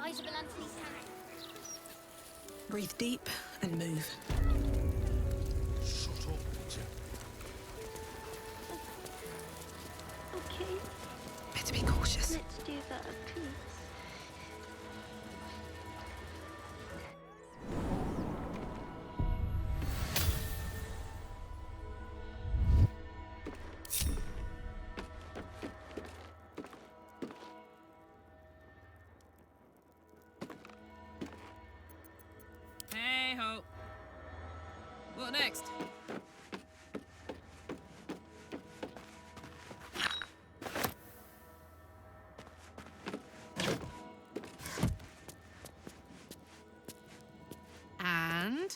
Sizable Anthony's hand. Breathe deep and move. Shut up, would you? Okay, Better be cautious. let's do that, please. Hey ho. What next? And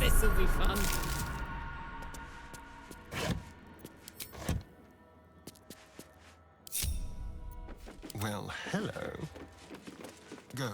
this'll be fun. Well, hello. Go.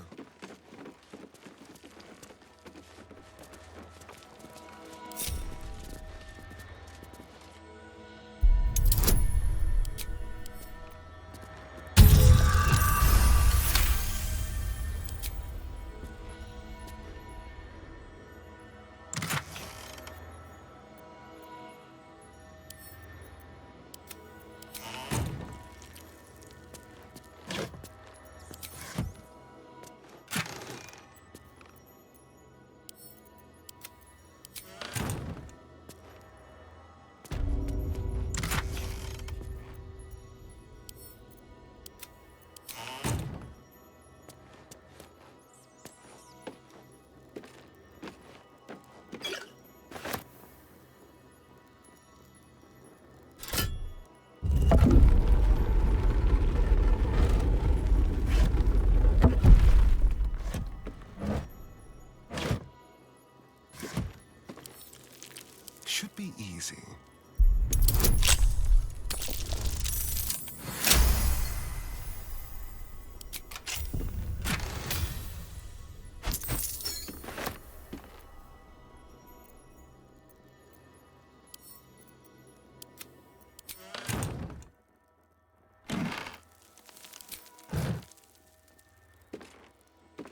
Should be easy.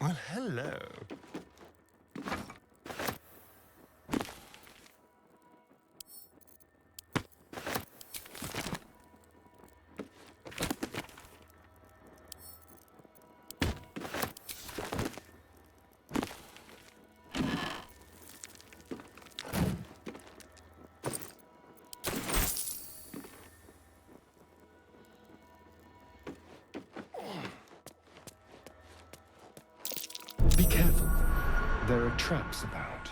Well, hello. Be careful. There are traps about.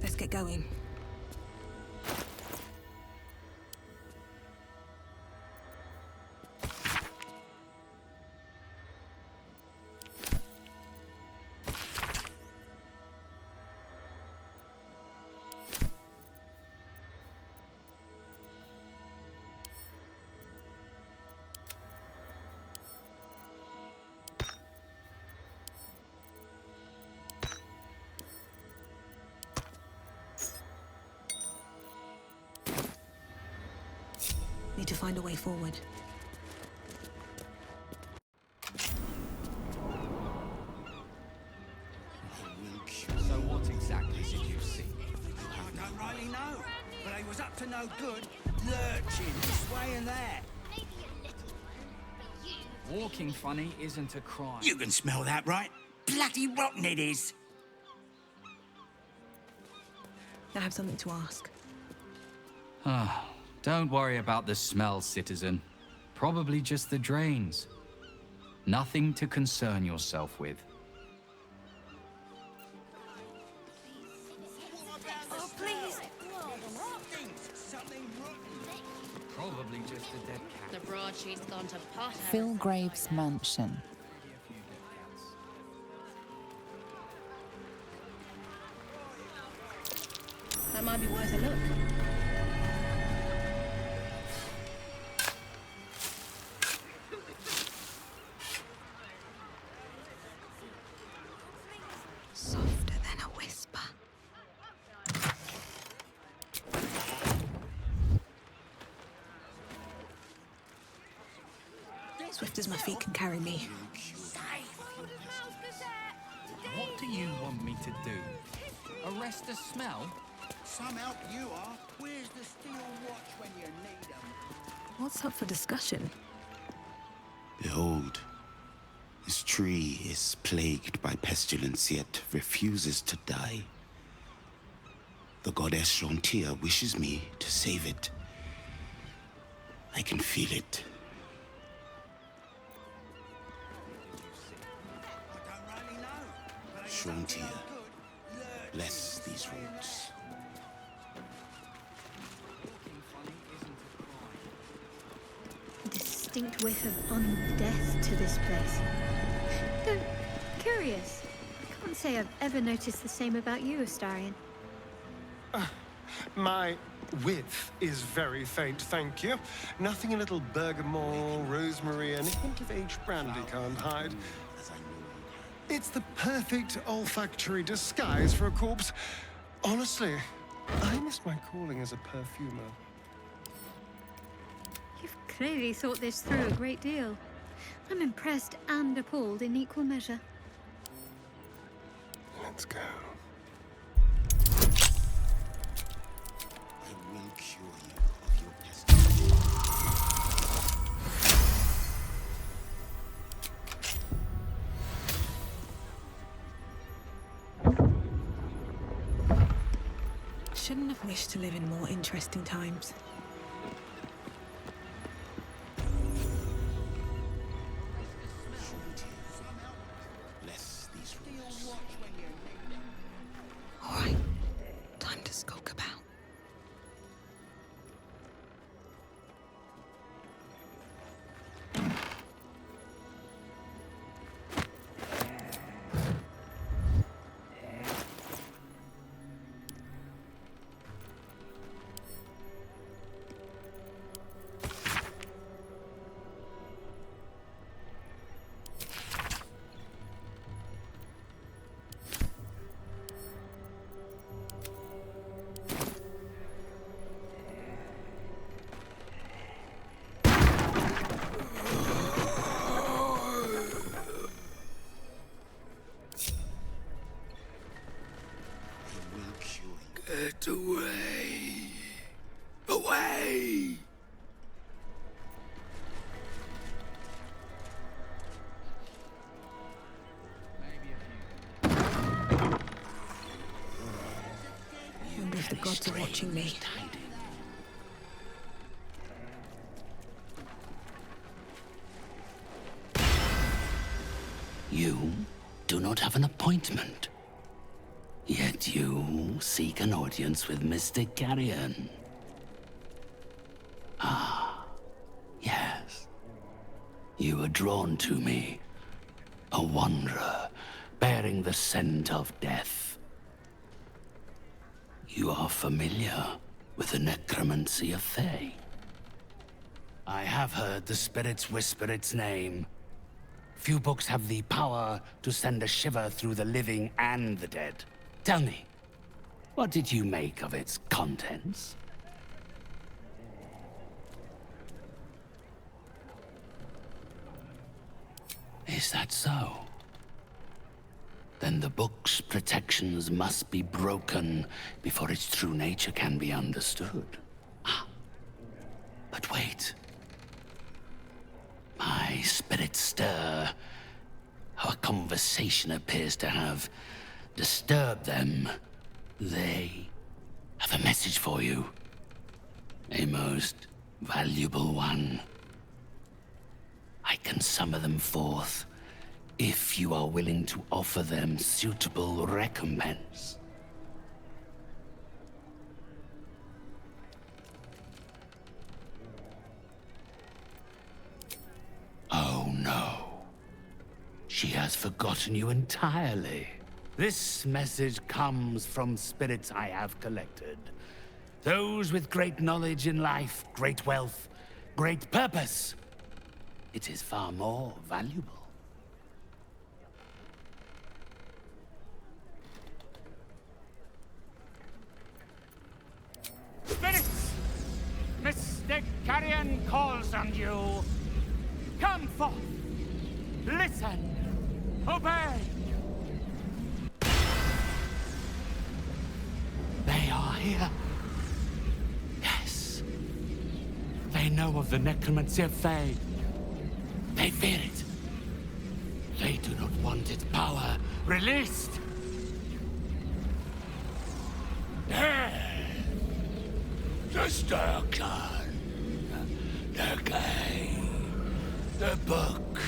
Let's get going. Need to find a way forward. So what exactly did you see? I don't really know, but I was up to no good, lurching this way and that. Maybe a little one, but you... Walking funny isn't a crime. You can smell that, right? Bloody rotten it is. I have something to ask. Don't worry about the smell, citizen. Probably just the drains. Nothing to concern yourself with. Oh, please. Something rotten. Probably just a dead cat. The broadsheet's gone to pot. Phil Graves' mansion. That might be worth a look. Softer than a whisper. Swift as my feet can carry me. What do you want me to do? Arrest a smell? Some help you are. Where's the steel watch when you need 'em? What's up for discussion? Behold, this tree is plagued by pestilence, yet refuses to die. The goddess Shontia wishes me to save it. I can feel it. I don't really know. But they Shontia, good. bless these roots. A distinct whiff of undeath to this place. Though, curious. I can't say I've ever noticed the same about you, Astarion. My width is very faint, thank you. Nothing a little bergamot, rosemary, and a hint of aged brandy can't hide. It's the perfect olfactory disguise for a corpse. Honestly, I missed my calling as a perfumer. You've clearly thought this through a great deal. I'm impressed and appalled in equal measure. Let's go. I will cure you of your pestilence. Shouldn't have wished to live in more interesting times. Bless these roots. All right, time to skulk about. Get away! Away! I wonder if the gods are watching me. You do not have an appointment. Yet you seek an audience with Mr. Carrion. Ah, yes. You are drawn to me, a wanderer bearing the scent of death. You are familiar with the necromancy of Fae. I have heard the spirits whisper its name. Few books have the power to send a shiver through the living and the dead. Tell me, what did you make of its contents? Is that so? Then the book's protections must be broken before its true nature can be understood. Ah, but wait. My spirits stir. Our conversation appears to have disturbed them. They have a message for you. A most valuable one. I can summon them forth if you are willing to offer them suitable recompense. She has forgotten you entirely. This message comes from spirits I have collected. Those with great knowledge in life, great wealth, great purpose. It is far more valuable. Spirits! Mystic Carrion calls on you. Come forth. Listen. Obey. They are here. Yes. They know of the necromancy of Fae. They fear it. They do not want its power released. Destruction. The game. The book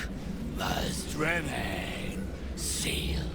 must remain sealed.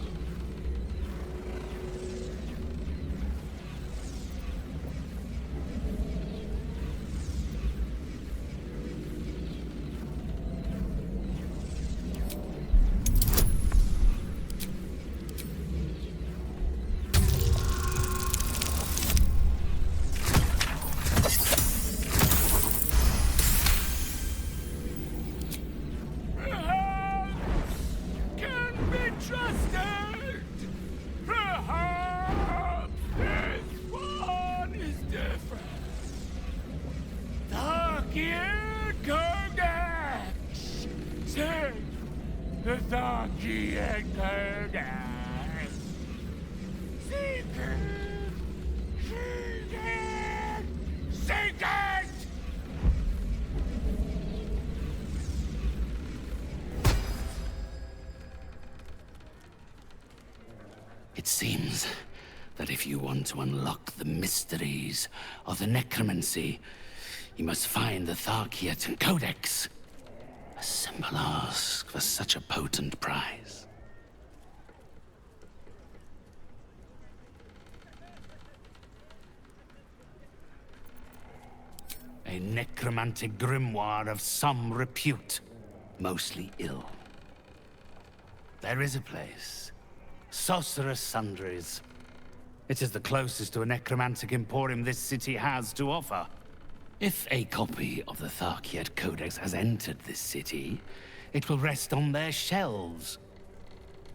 It seems that if you want to unlock the mysteries of the necromancy, you must find the Tharkiat Codex. A simple ask for such a potent prize. A necromantic grimoire of some repute, mostly ill. There is a place. Sorcerous Sundries. It is the closest to a necromantic emporium this city has to offer. If a copy of the Tharkiat Codex has entered this city, it will rest on their shelves.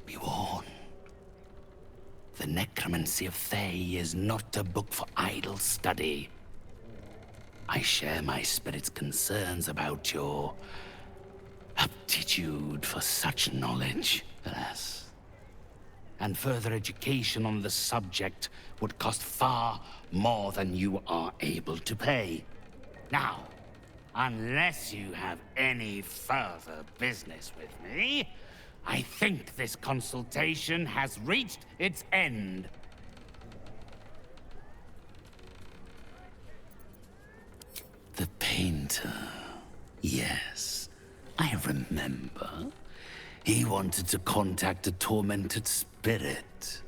Be warned. The necromancy of Thay is not a book for idle study. I share my spirit's concerns about your aptitude for such knowledge, alas. And further education on the subject would cost far more than you are able to pay. Now, unless you have any further business with me, I think this consultation has reached its end. The painter. Yes, I remember. He wanted to contact a tormented spirit.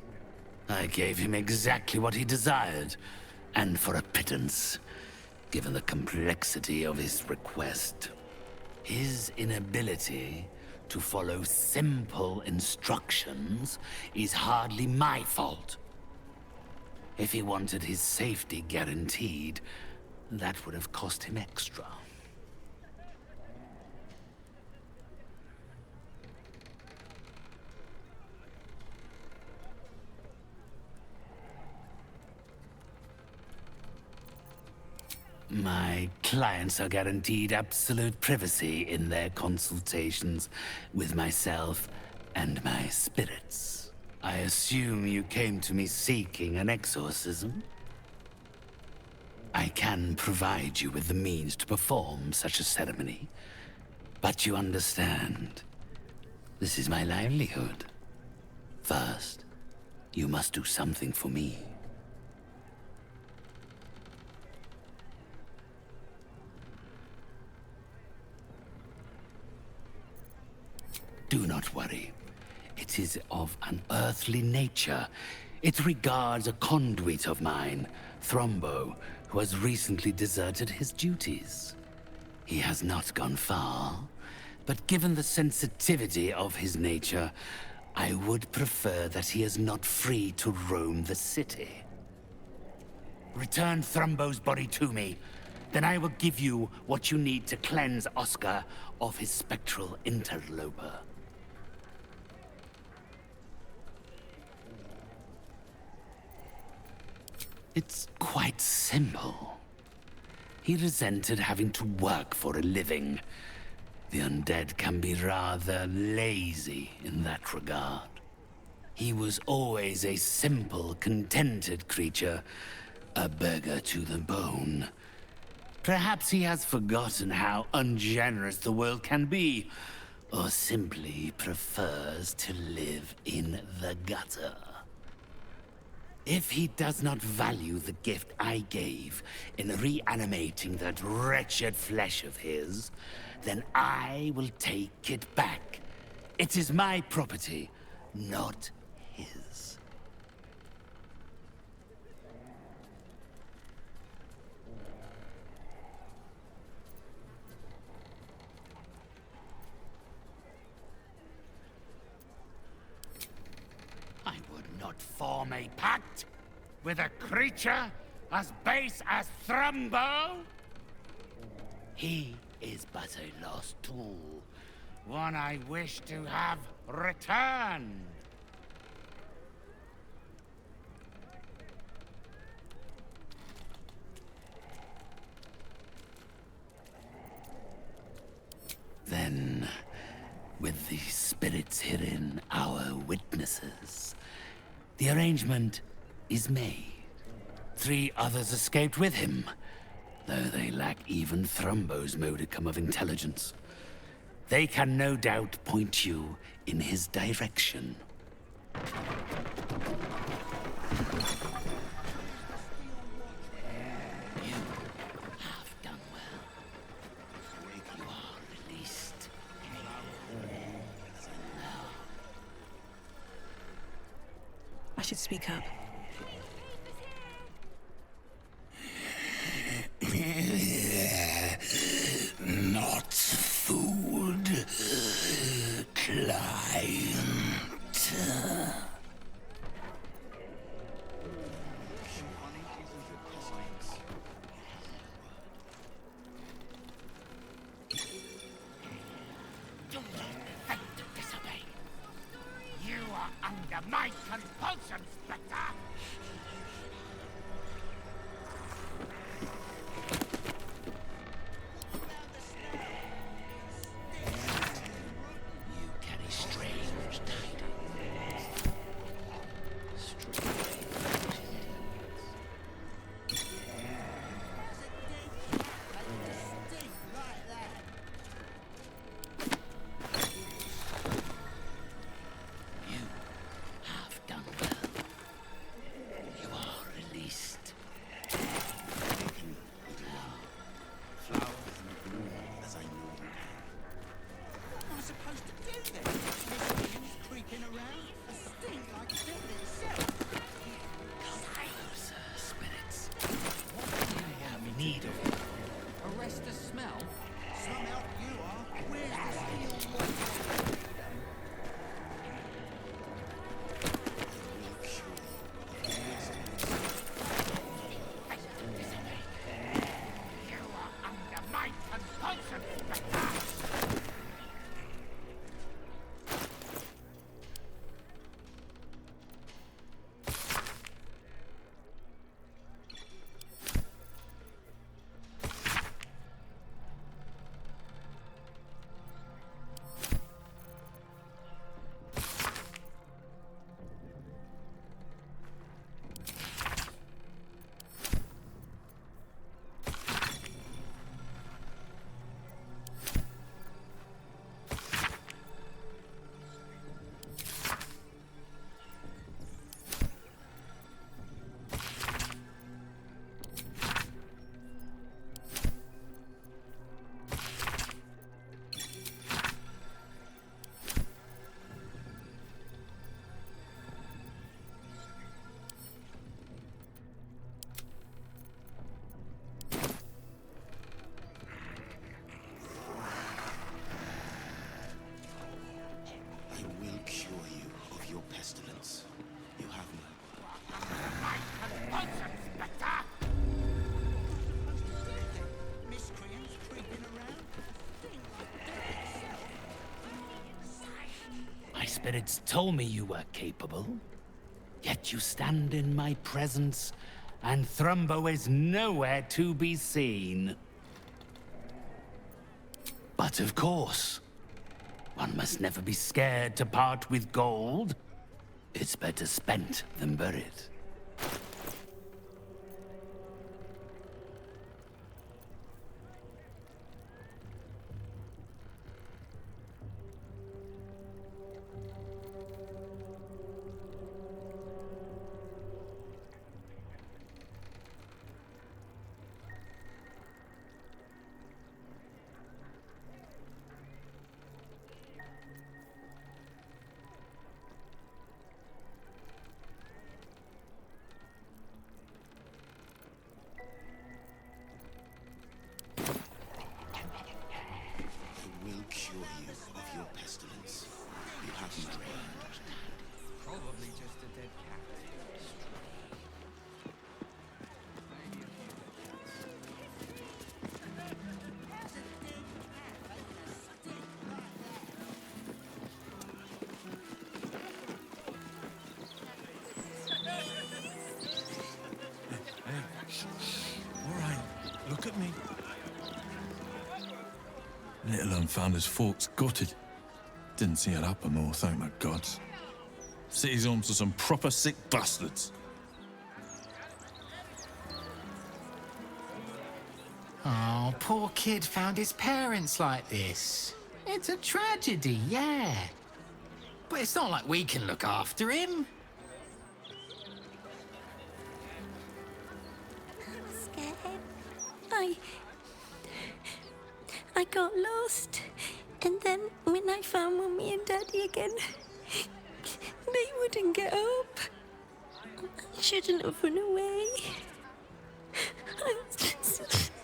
I gave him exactly what he desired, and for a pittance, given the complexity of his request. His inability to follow simple instructions is hardly my fault. If he wanted his safety guaranteed, that would have cost him extra. My clients are guaranteed absolute privacy in their consultations with myself and my spirits. I assume you came to me seeking an exorcism? I can provide you with the means to perform such a ceremony, but you understand, this is my livelihood. First, you must do something for me. Do not worry. It is of an earthly nature. It regards a conduit of mine, Thrombo, who has recently deserted his duties. He has not gone far, But given the sensitivity of his nature, I would prefer that he is not free to roam the city. Return Thrumbo's body to me. Then I will give you what you need to cleanse Oscar of his spectral interloper. It's quite simple. He resented having to work for a living. The undead can be rather lazy in that regard. He was always a simple, contented creature, a beggar to the bone. Perhaps he has forgotten how ungenerous the world can be, or simply prefers to live in the gutter. If he does not value the gift I gave in reanimating that wretched flesh of his, then I will take it back. It is my property, not his. I would not form a pact with a creature as base as Thrumbo. He is but a lost tool, one I wish to have returned. Then, with the spirits herein our witnesses, the arrangement is made. 3 others escaped with him, though they lack even Thrumbo's modicum of intelligence. They can no doubt point you in his direction. You have done well. You are released. I should speak up. Not food, client. Do not think to disobey. You are under my compulsion, Spectre. spirits told me you were capable. Yet you stand in my presence, and Thrumbo is nowhere to be seen. But of course, one must never be scared to part with gold. It's better spent than buried. Will cure you of your pestilence. You have my word. Probably just a dead cat. All right, look at me. Little unfounders Forks gutted. Didn't see it happen more, thank my gods. City's home to some proper sick bastards. Oh, poor kid found his parents like this. It's a tragedy, yeah. But it's not like we can look after him. I'm scared. I got lost. And then when I found Mummy and Daddy again, they wouldn't get up. I shouldn't have run away. I'm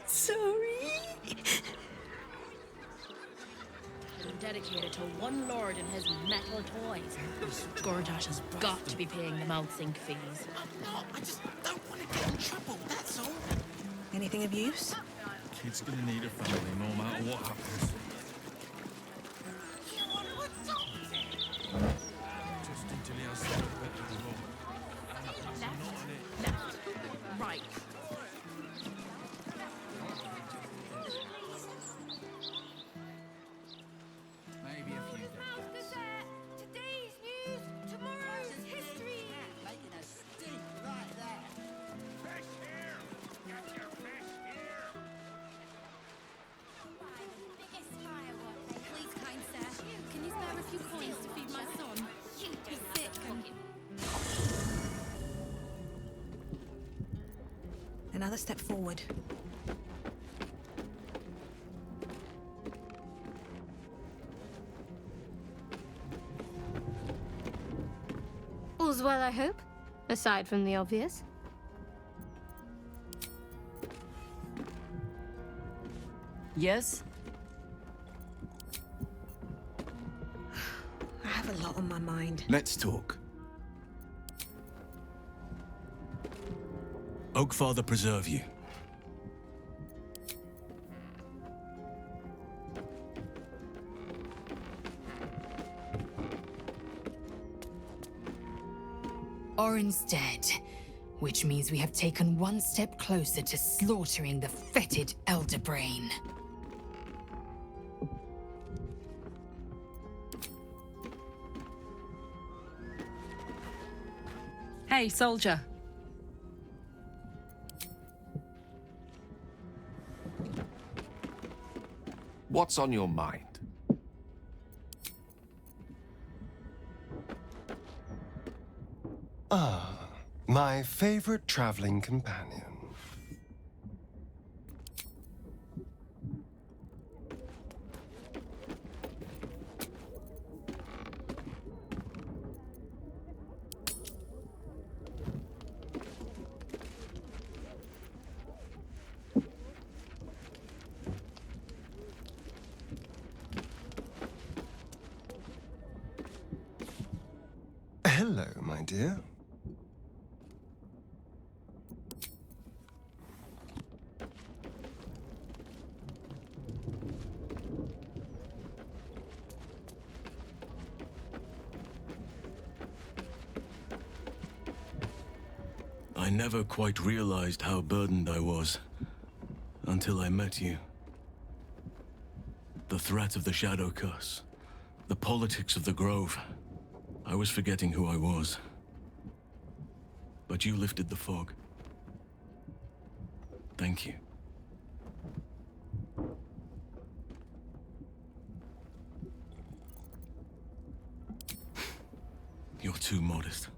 sorry. I'm dedicated to one lord and his metal toys. Gordash has got to be paying the mouth sync fees. I'm not. I just don't want to get in trouble, that's all. Anything of use? Kid's gonna need a family no matter what happens. Just until he has something better to do. Left, right. Maybe a few days. Today's news, tomorrow's history. Making a stink right there. Fish here! Get your fish here! Biggest firework. Please, kind sir, can you spare a few coins to feed my son? He's sick and... Another step forward. All's well, I hope, aside from the obvious. Yes? I have a lot on my mind. Let's talk. Oakfather preserve you. Or instead, which means we have taken one step closer to slaughtering the fetid elder brain. Hey, soldier. What's on your mind? Ah, my favorite traveling companion. Hello, my dear. I never quite realized how burdened I was until I met you. The threat of the Shadow Curse, the politics of the Grove. I was forgetting who I was. But you lifted the fog. Thank you. You're too modest.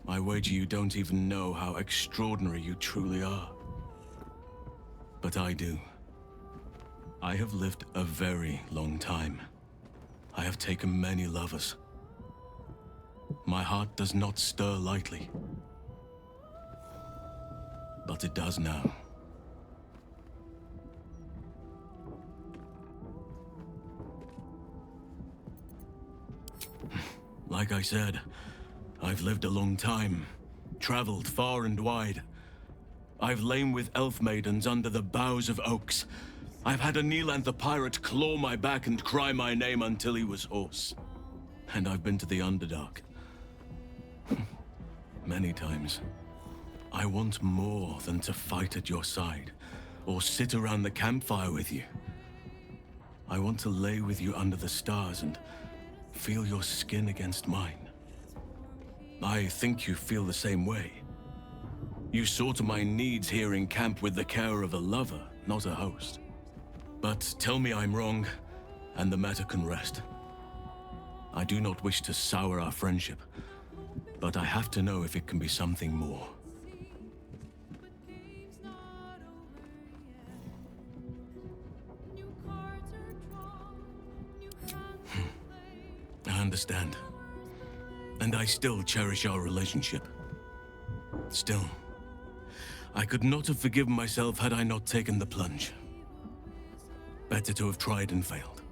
I wager you don't even know how extraordinary you truly are. But I do. I have lived a very long time. I have taken many lovers. My heart does not stir lightly. But it does now. Like I said, I've lived a long time, traveled far and wide. I've lain with elf maidens under the boughs of oaks. I've had a Neelanth pirate claw my back and cry my name until he was hoarse. And I've been to the Underdark. Many times. I want more than to fight at your side, or sit around the campfire with you. I want to lay with you under the stars and feel your skin against mine. I think you feel the same way. You saw to my needs here in camp with the care of a lover, not a host. But tell me I'm wrong, and the matter can rest. I do not wish to sour our friendship, but I have to know if it can be something more. I understand. And I still cherish our relationship. Still, I could not have forgiven myself had I not taken the plunge. Better to have tried and failed.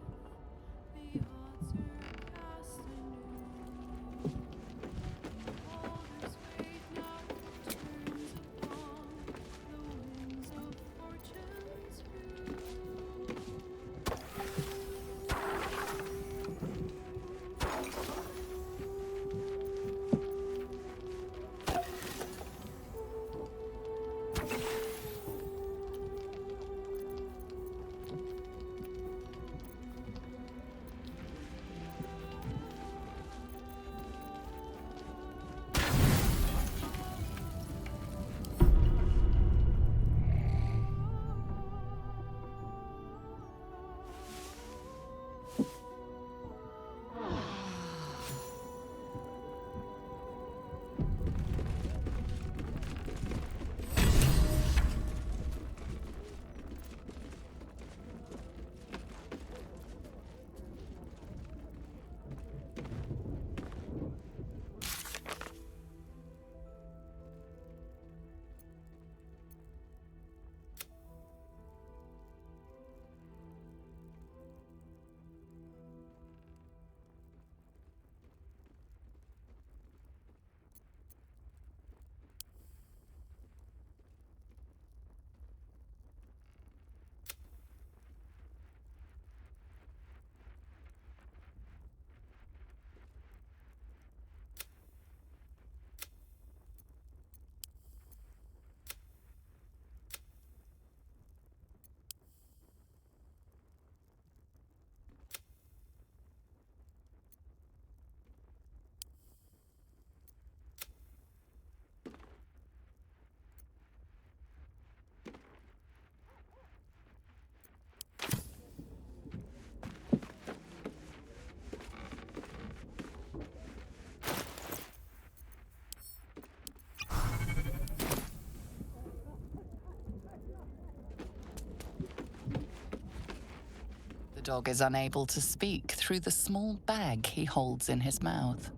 The dog is unable to speak through the small bag he holds in his mouth.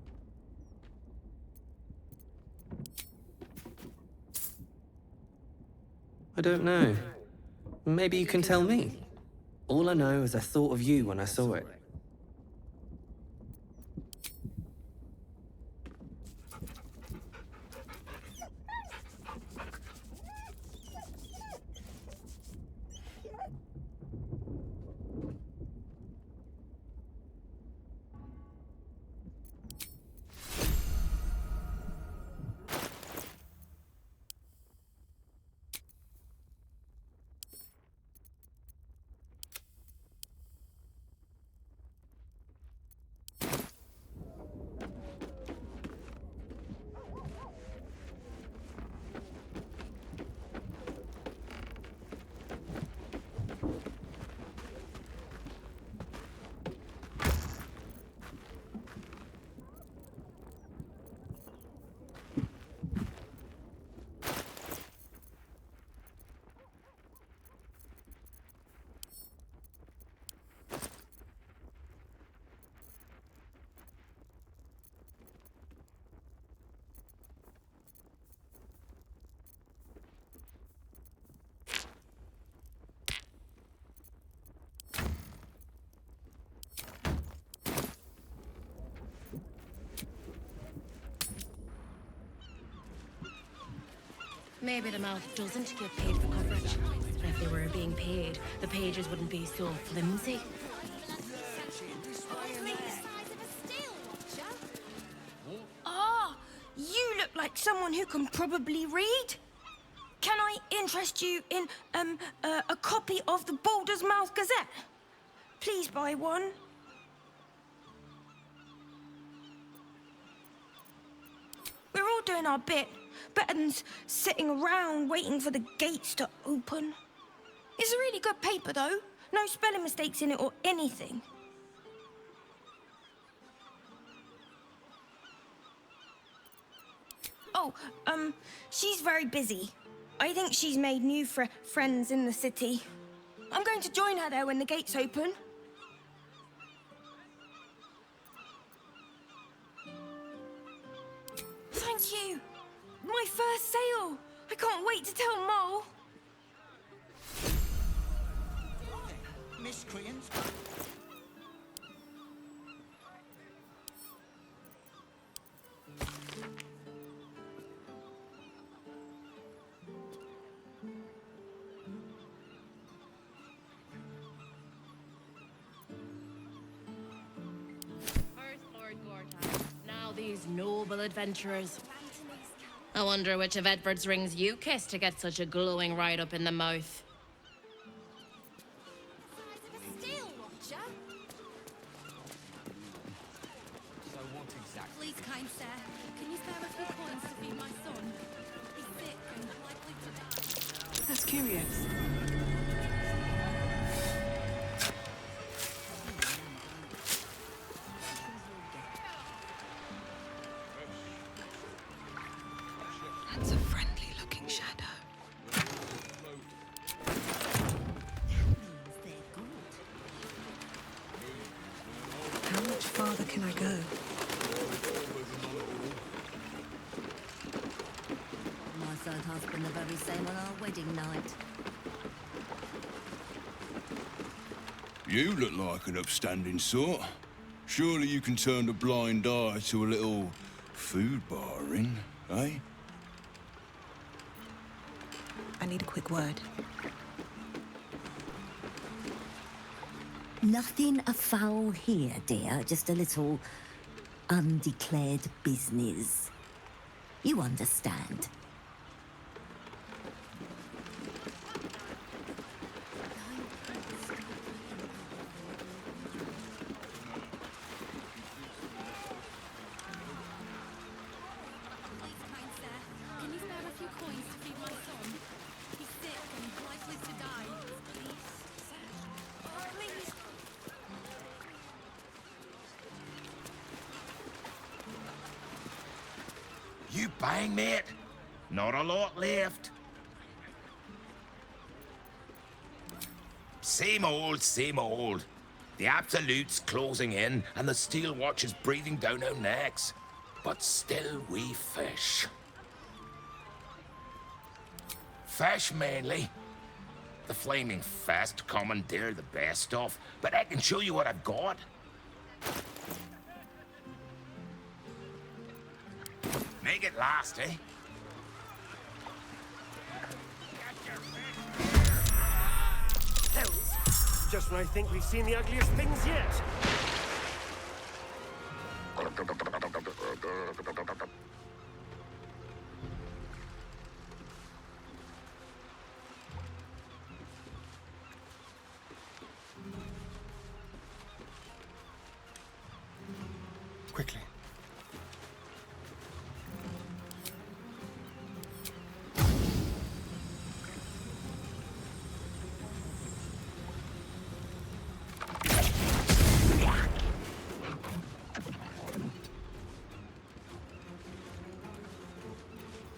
I don't know. Maybe you can tell me. All I know is I thought of you when I saw it. Maybe the mouth doesn't get paid for coverage. And if they were being paid, the pages wouldn't be so flimsy. Ah, you look like someone who can probably read. Can I interest you in a copy of the Baldur's Mouth Gazette? Please buy one. We're all doing our bit. Better than sitting around waiting for the gates to open. It's a really good paper, though. No spelling mistakes in it or anything. Oh, she's very busy. I think she's made new friends in the city. I'm going to join her there when the gates open. Thank you. My first sale. I can't wait to tell Mole. Miscreants. Now these noble adventurers. I wonder which of Edward's rings you kissed to get such a glowing write-up in the mouth. So what exactly? Please, kind sir, can you spare a few coins to feed my son? He's sick and likely to die. That's curious. That's a friendly-looking shadow. How much farther can I go? My third husband the very same on our wedding night. You look like an upstanding sort. Surely you can turn a blind eye to a little food barring, eh? I need a quick word. Nothing afoul here, dear. Just a little undeclared business. You understand. Can you spare a few coins to feed my son? He's sick and likely to die. Please, sir. Oh, please. You bang, mate? Not a lot left. Same old, same old. The Absolute's closing in, and the Steel Watch is breathing down our necks. But still we fish. Fish, mainly. The Flaming Fist commandeer the best stuff, but I can show you what I've got. Make it last, eh? Just when I think we've seen the ugliest things yet. Quickly.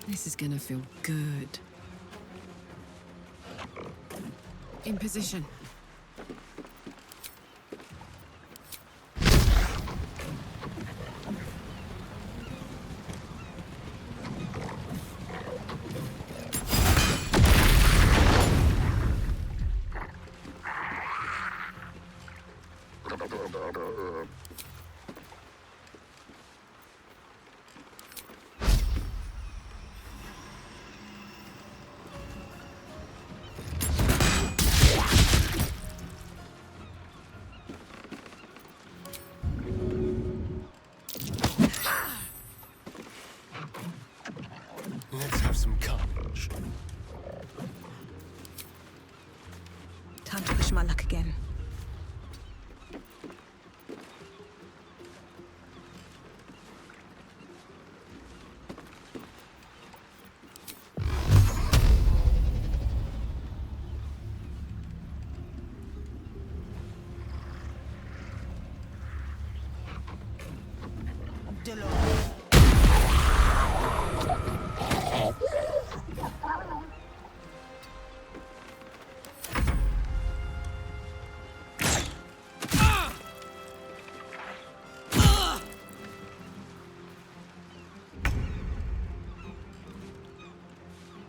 This is gonna feel good. In position. Let's have some courage. Time to push my luck again.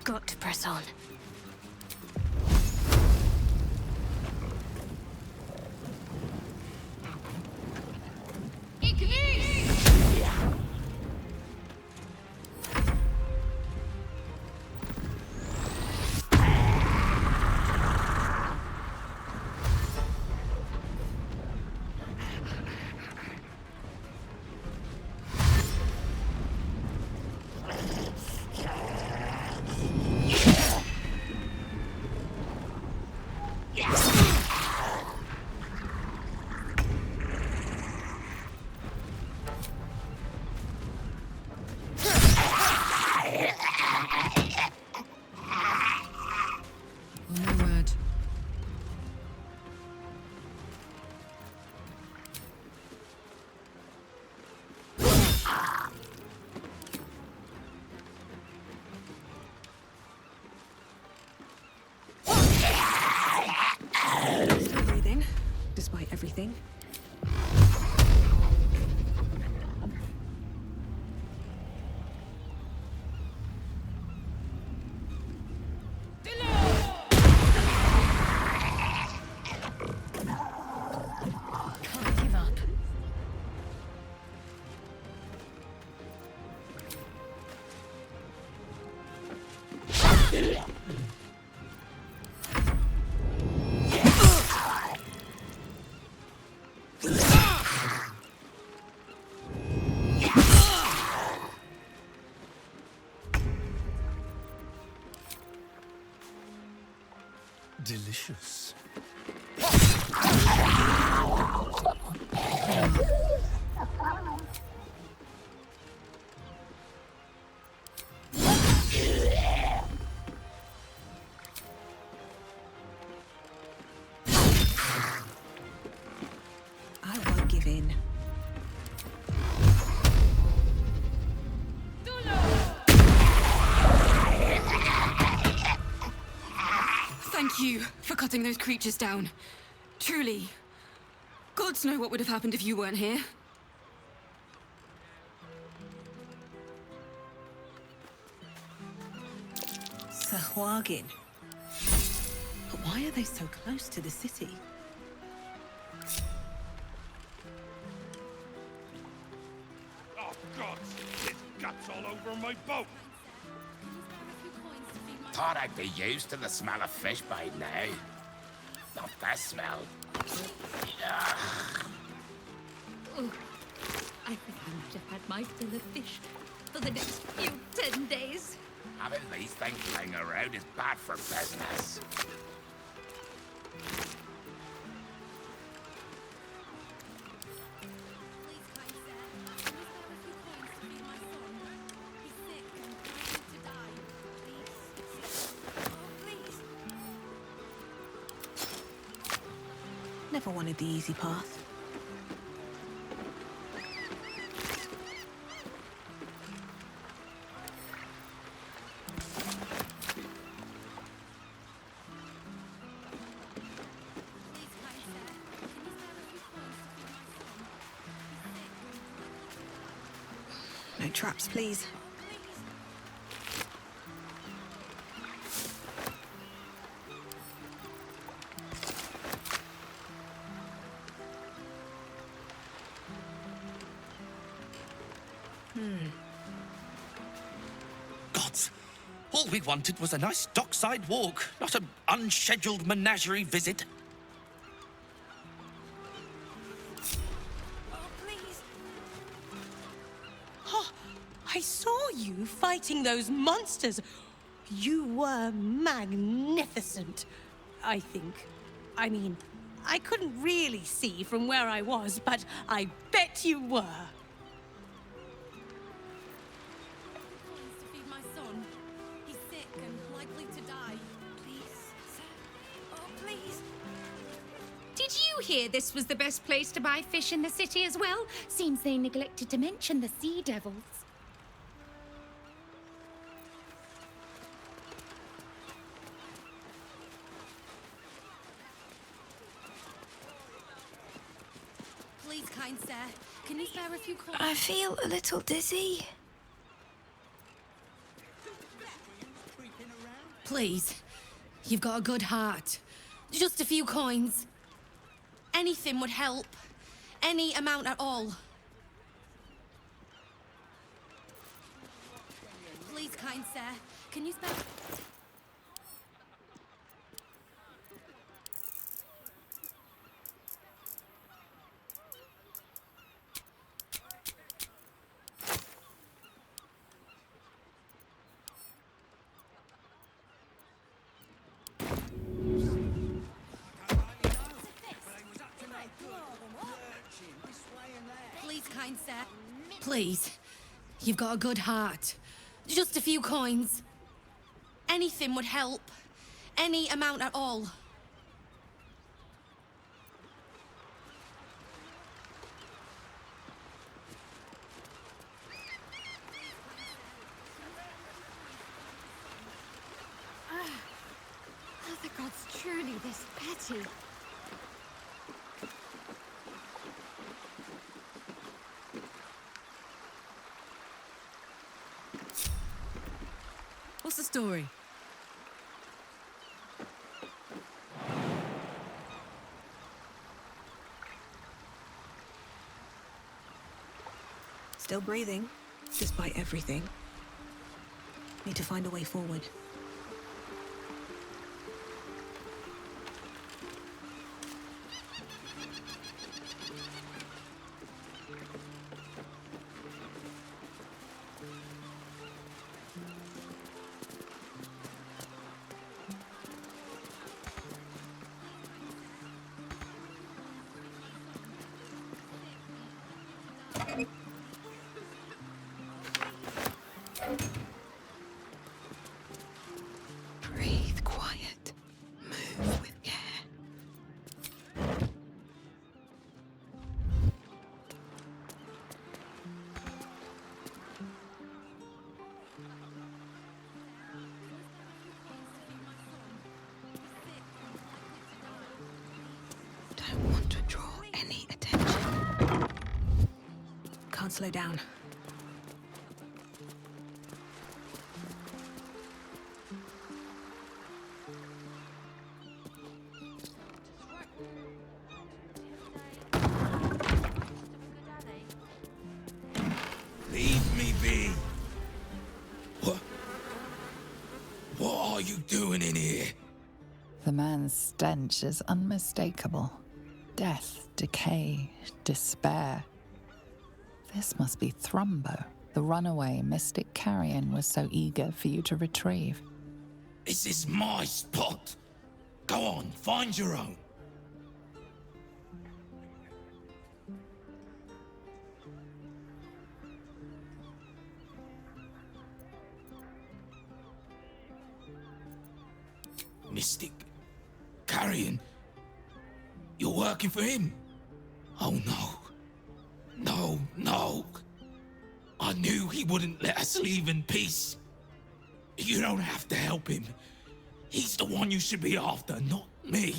Got to press on. Despite everything. Can't give up. Delicious. I won't give in. Thank you for cutting those creatures down. Truly. Gods know what would have happened if you weren't here. Sahwagin. But why are they so close to the city? Oh, God! There's guts all over my boat! Thought I'd be used to the smell of fish by now. Not that smell. Ugh. Oh, I think I might have had my fill of fish for the next few 10 days. Having these things lying around is bad for business. Never wanted the easy path. No traps, please. Gods, all we wanted was a nice dockside walk, not an unscheduled menagerie visit. Oh, I saw you fighting those monsters? You were magnificent, I think. I mean, I couldn't really see from where I was, but I bet you were. To feed my son. He's sick and likely to die. Please, sir. Oh, please. Did you hear this was the best place to buy fish in the city as well? Seems they neglected to mention the sea devils. Please, kind sir, can you spare a few coins? I feel a little dizzy. Please, you've got a good heart. Just a few coins. Anything would help. Any amount at all. Please, kind sir, can you spare... Please, kind sir. Please, you've got a good heart. Just a few coins. Anything would help. Any amount at all. Are the gods truly this petty? What's the story? Still breathing, despite everything. Need to find a way forward. Breathe quiet. Move with care. Don't want to draw any attention. Can't slow down. Leave me be. What are you doing in here? The man's stench is unmistakable. Death, decay, despair. This must be Thrumbo, the runaway mystic carrion was so eager for you to retrieve. This is my spot. Go on, find your own. Mystic Carrion? You're working for him? Oh no. No, no. I knew he wouldn't let us leave in peace. You don't have to help him. He's the one you should be after, not me.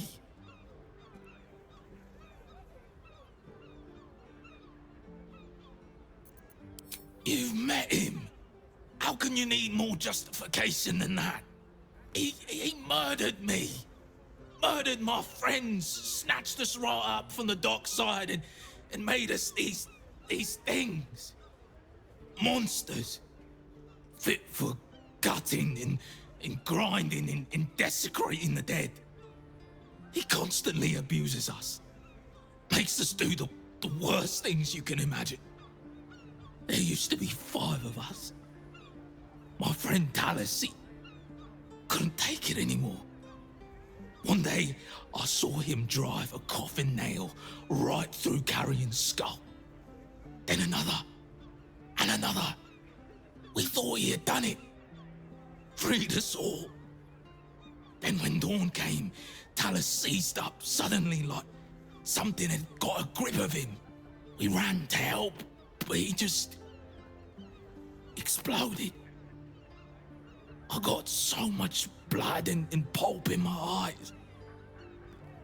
You've met him. How can you need more justification than that? He murdered me. Murdered my friends, snatched us right up from the dockside and made us these things. Monsters. Fit for gutting and grinding and desecrating the dead. He constantly abuses us. Makes us do the worst things you can imagine. There used to be 5 of us. friend Talus, he couldn't take it anymore. One day, I saw him drive a coffin nail right through Carrion's skull. Then another, and another. We thought he had done it. Freed us all. Then when dawn came, Talus seized up suddenly like something had got a grip of him. We ran to help, but he just exploded. I got so much blood and pulp in my eyes.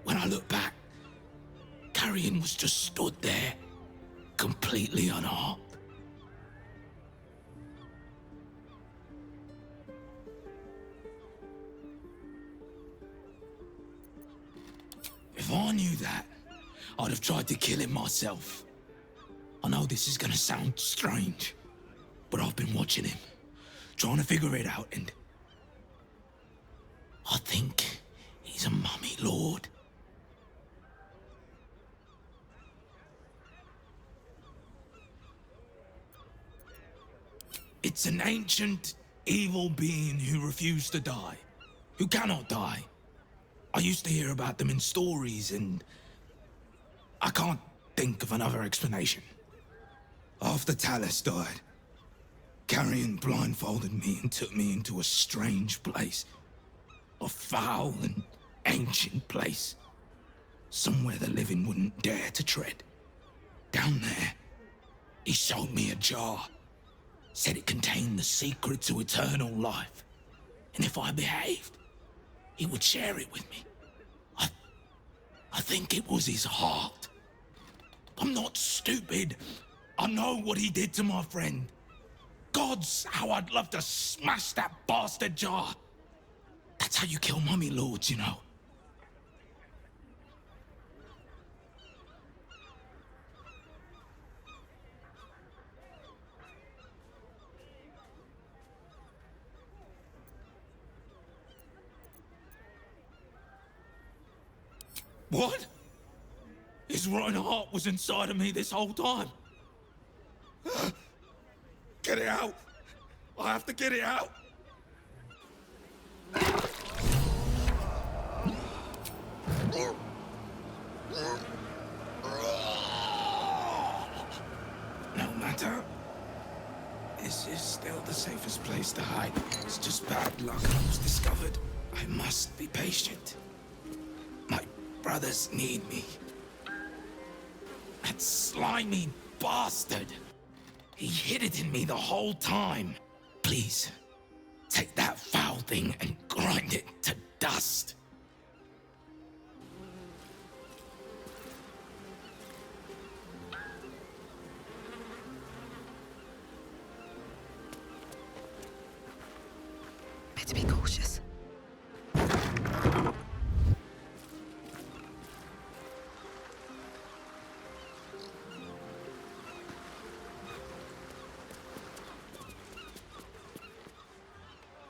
When I looked back, Carrion was just stood there, completely unharmed. If I knew that, I'd have tried to kill him myself. I know this is gonna sound strange, but I've been watching him, trying to figure it out, and I think he's a mummy lord. It's an ancient, evil being who refused to die, who cannot die. I used to hear about them in stories, and I can't think of another explanation. After Talus died, Carrion blindfolded me and took me into a strange place. A foul and ancient place. Somewhere the living wouldn't dare to tread. Down there, he showed me a jar. Said it contained the secret to eternal life. And if I behaved, he would share it with me. I think it was his heart. I'm not stupid. I know what he did to my friend. Gods, how I'd love to smash that bastard jar. That's how you kill mummy lords, you know. What? His rotten heart was inside of me this whole time. Get it out. I have to get it out. No matter. This is still the safest place to hide. It's just bad luck I was discovered. I must be patient. My brothers need me. That slimy bastard. He hid it in me the whole time. Please, take that foul thing and grind it to dust. Better be cautious.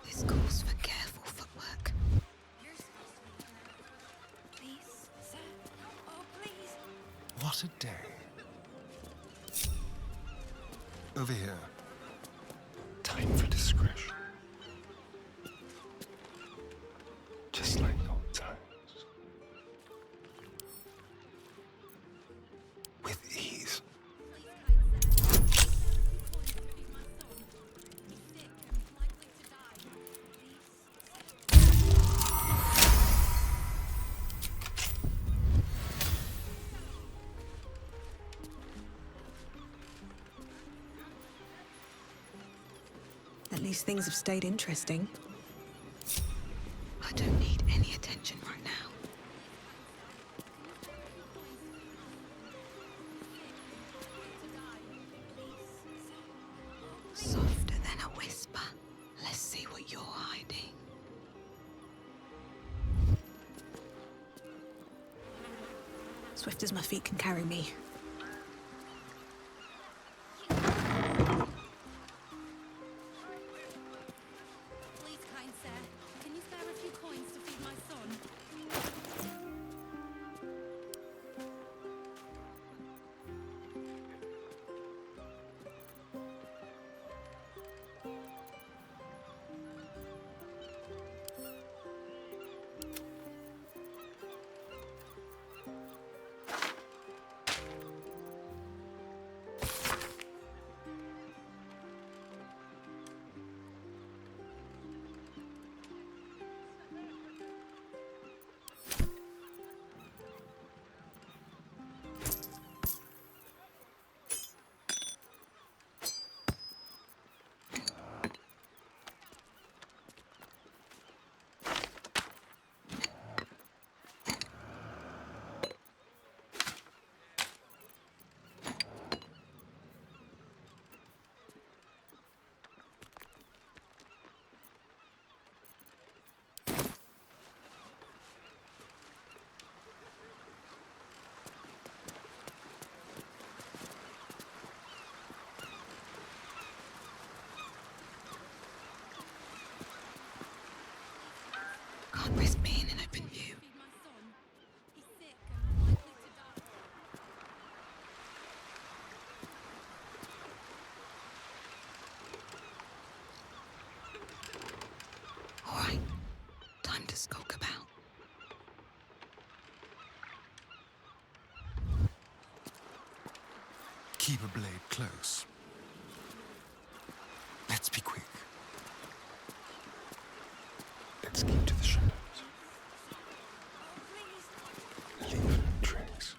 This calls for careful footwork. Please, sir. Oh, please. What a day. Over here. Time for discretion. Just like old times. With ease. At least things have stayed interesting. I don't need any attention right now. Softer than a whisper. Let's see what you're hiding. Swift as my feet can carry me. Please, kind sir, can you spare a few coins to feed my son? Can't risk being in open view. All right, time to skulk about. Keep a blade close. Let's be quick. Let's keep to the shadows. Leave no trace.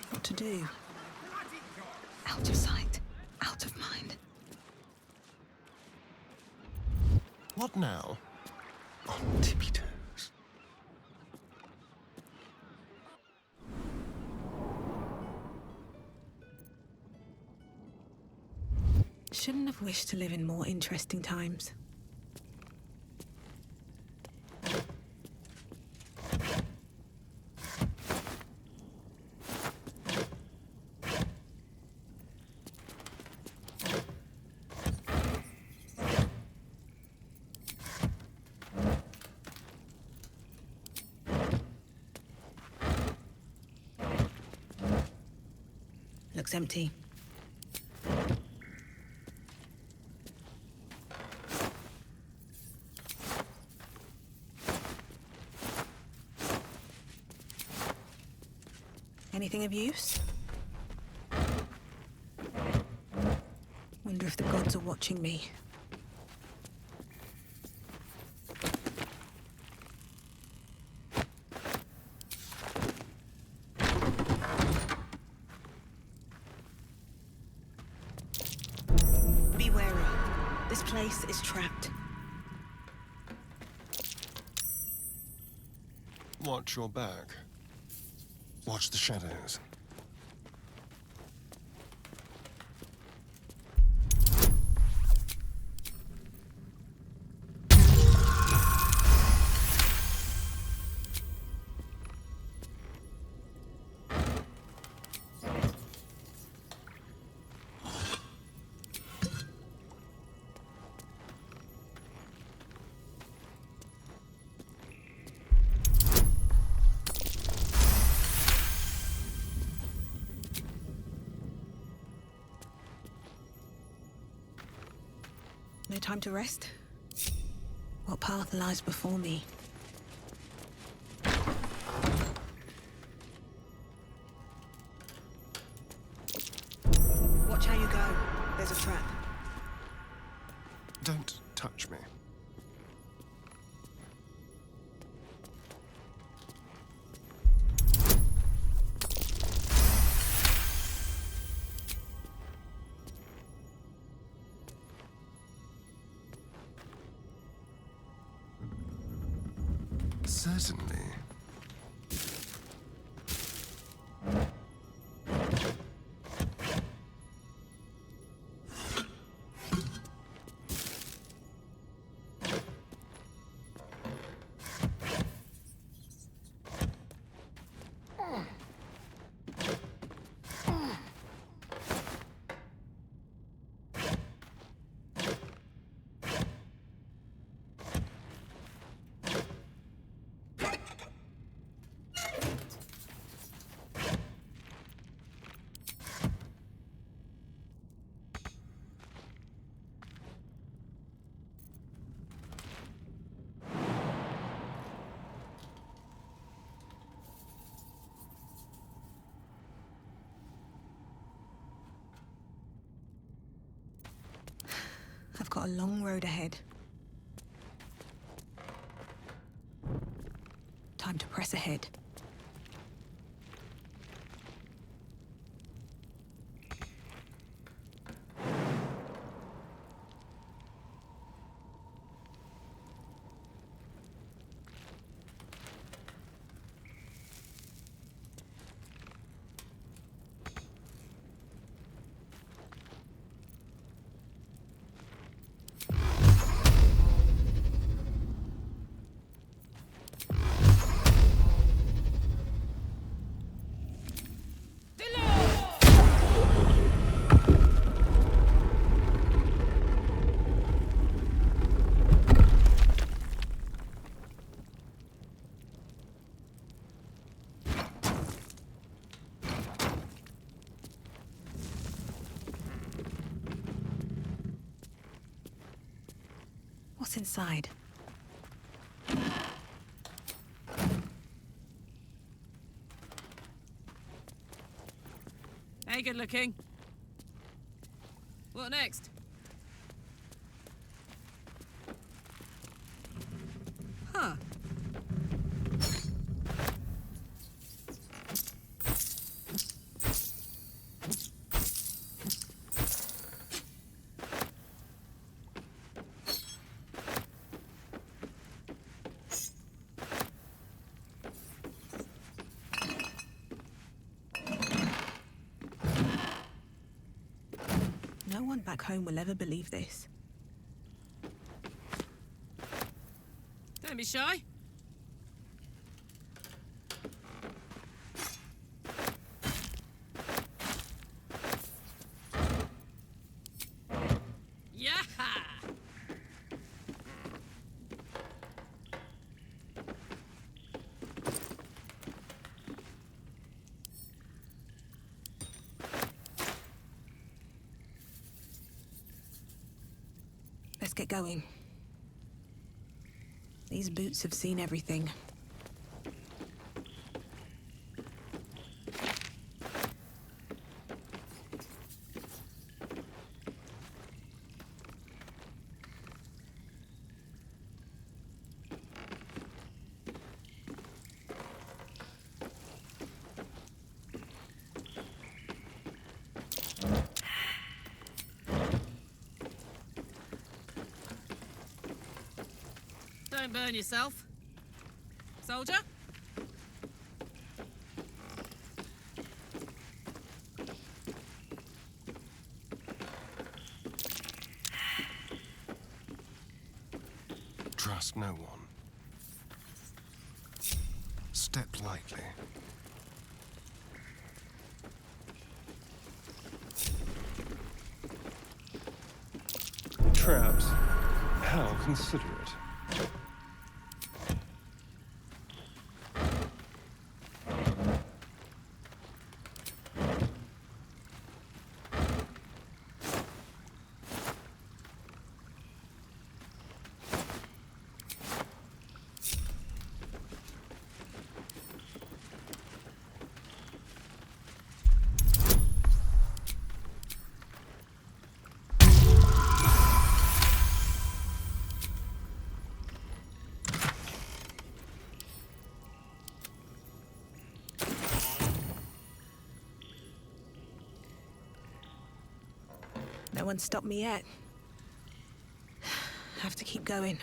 What to do? Out of sight, out of mind. What now? On tippy toes. Shouldn't have wished to live in more interesting times. Looks empty. Anything of use? Wonder if the gods are watching me. Be wary. This place is trapped. Watch your back. Watch the shadows. No time to rest? What path lies before me? Watch how you go. There's a trap. Don't touch me. Certainly. I've got a long road ahead. Time to press ahead. What's inside? Hey, good looking. What next? Huh. No one back home will ever believe this. Don't be shy. Yaha! Let's get going. These boots have seen everything. Don't burn yourself. Soldier? Trust no one. Step lightly. Traps. How considerate. No one's stopped me yet. Have to keep going.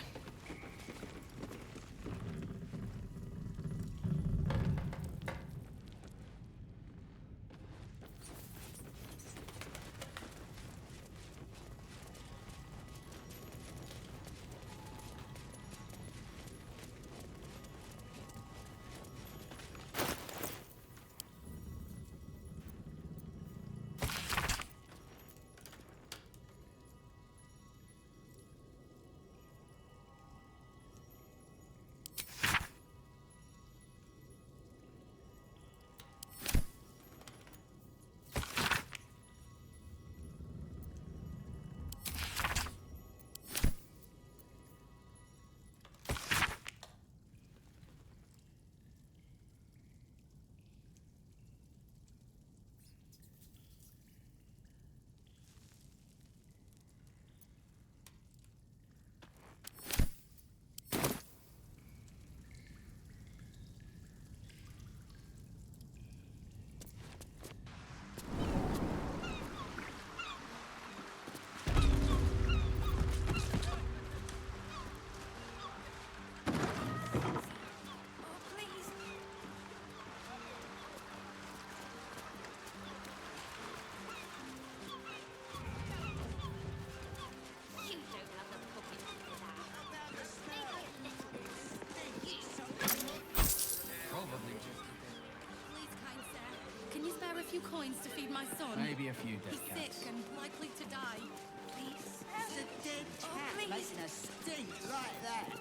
A few coins to feed my son. Maybe a few dead He's cats. sick and likely to die. Please? The dead cat making a stink like that.